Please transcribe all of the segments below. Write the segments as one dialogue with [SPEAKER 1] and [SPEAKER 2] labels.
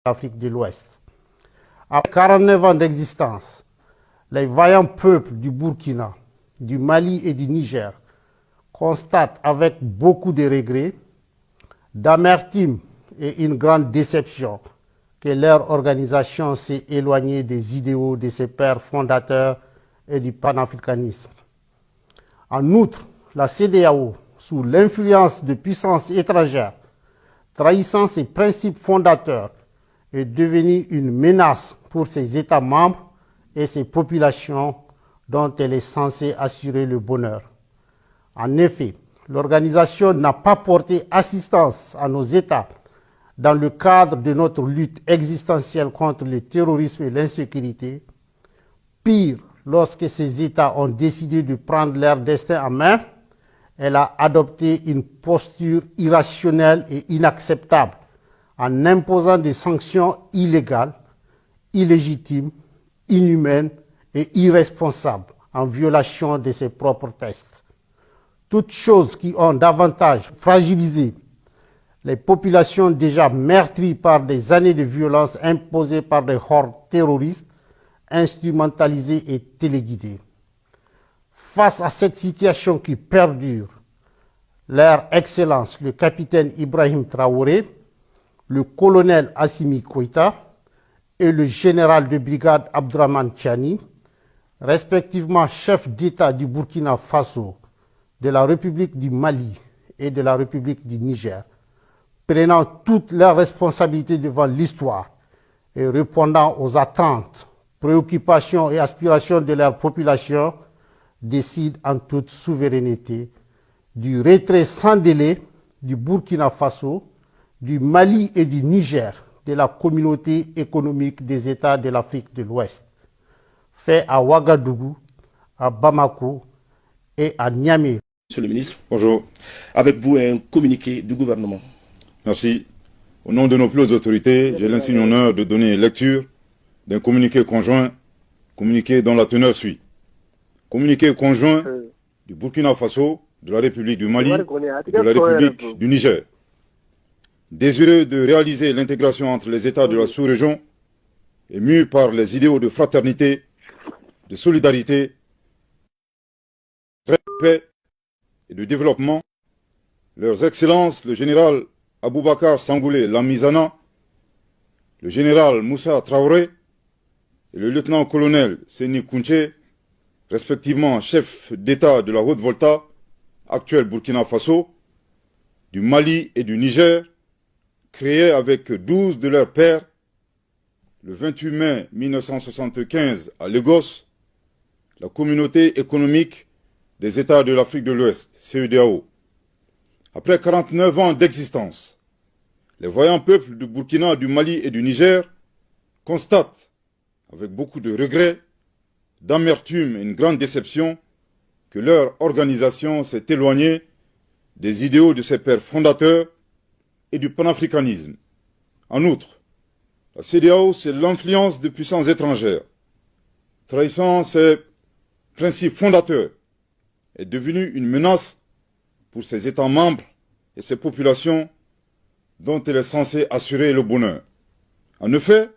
[SPEAKER 1] l'Afrique de l'Ouest. Après 49 ans d'existence, les vaillants peuples du Burkina, du Mali et du Niger constatent avec beaucoup de regrets, d'amertume et une grande déception que leur organisation s'est éloignée des idéaux de ses pères fondateurs et du panafricanisme. En outre, la CEDEAO, sous l'influence de puissances étrangères, trahissant ses principes fondateurs, est devenue une menace pour ses États membres et ses populations dont elle est censée assurer le bonheur. En effet, l'organisation n'a pas porté assistance à nos États dans le cadre de notre lutte existentielle contre le terrorisme et l'insécurité. Pire, lorsque ces États ont décidé de prendre leur destin en main, elle a adopté une posture irrationnelle et inacceptable en imposant des sanctions illégales, illégitimes, inhumaines et irresponsables en violation de ses propres textes. Toutes choses qui ont davantage fragilisé les populations déjà meurtries par des années de violence imposées par des hordes terroristes, instrumentalisées et téléguidées. Face à cette situation qui perdure, leur Excellence, le capitaine Ibrahim Traoré, le colonel Assimi Goïta et le général de brigade Abdourahmane Tiani, respectivement chef d'État du Burkina Faso, de la République du Mali et de la République du Niger, prenant toutes leurs responsabilités devant l'histoire et répondant aux attentes, préoccupations et aspirations de leur population, décident en toute souveraineté du retrait sans délai du Burkina Faso, du Mali et du Niger de la communauté économique des États de l'Afrique de l'Ouest, fait à Ouagadougou, à Bamako et à Niamey.
[SPEAKER 2] Monsieur le ministre,
[SPEAKER 3] bonjour.
[SPEAKER 2] Avec vous un communiqué du gouvernement.
[SPEAKER 3] Merci. Au nom de nos plus hautes autorités, j'ai l'insigne honneur de donner lecture d'un communiqué conjoint, communiqué dont la teneur suit. Communiqué conjoint du Burkina Faso, de la République du Mali, de la République du Niger. Désireux de réaliser l'intégration entre les États de la sous-région et mû par les idéaux de fraternité, de solidarité, de paix et de développement, leurs excellences, le général Aboubakar Sangoulé Lamizana, le général Moussa Traoré et le lieutenant-colonel Seni Kounché, respectivement chef d'État de la Haute-Volta, actuel Burkina Faso, du Mali et du Niger, créés avec 12 de leurs pairs le 28 mai 1975 à Lagos, la communauté économique des États de l'Afrique de l'Ouest, CEDEAO. Après 49 ans d'existence, les voyants peuples du Burkina, du Mali et du Niger constatent, avec beaucoup de regrets, d'amertume et une grande déception, que leur organisation s'est éloignée des idéaux de ses pères fondateurs et du panafricanisme. En outre, la CEDEAO, c'est l'influence de puissances étrangères, trahissant ses principes fondateurs, est devenue une menace pour ses États membres et ses populations dont elle est censée assurer le bonheur. En effet,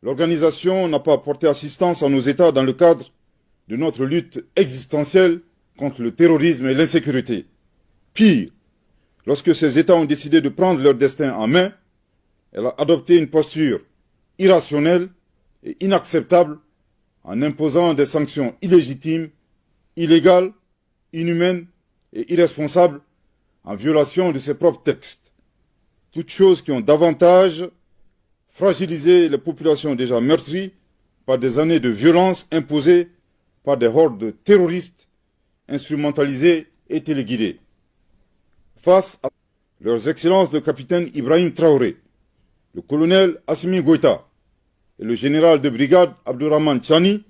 [SPEAKER 3] l'organisation n'a pas apporté assistance à nos États dans le cadre de notre lutte existentielle contre le terrorisme et l'insécurité. Pire, lorsque ces États ont décidé de prendre leur destin en main, elle a adopté une posture irrationnelle et inacceptable en imposant des sanctions illégitimes, illégales, inhumaines et irresponsables en violation de ses propres textes. Toutes choses qui ont davantage fragilisé les populations déjà meurtries par des années de violence imposées par des hordes terroristes instrumentalisées et téléguidées. Face à leurs excellences le capitaine Ibrahim Traoré, le colonel Assimi Goïta et le général de brigade Abdourahmane Tiani,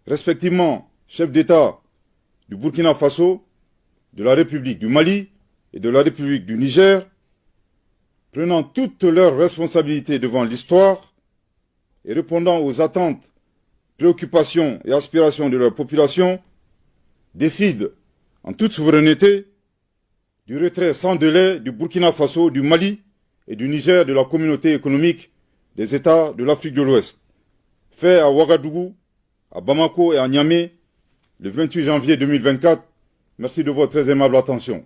[SPEAKER 3] respectivement chef d'État du Burkina Faso, de la République du Mali et de la République du Niger, prenant toutes leurs responsabilités devant l'histoire et répondant aux attentes, préoccupations et aspirations de leur population, décident, en toute souveraineté, du retrait sans délai du Burkina Faso, du Mali et du Niger de la communauté économique des États de l'Afrique de l'Ouest, fait à Ouagadougou, à Bamako et à Niamey le 28 janvier 2024. Merci de votre très aimable attention.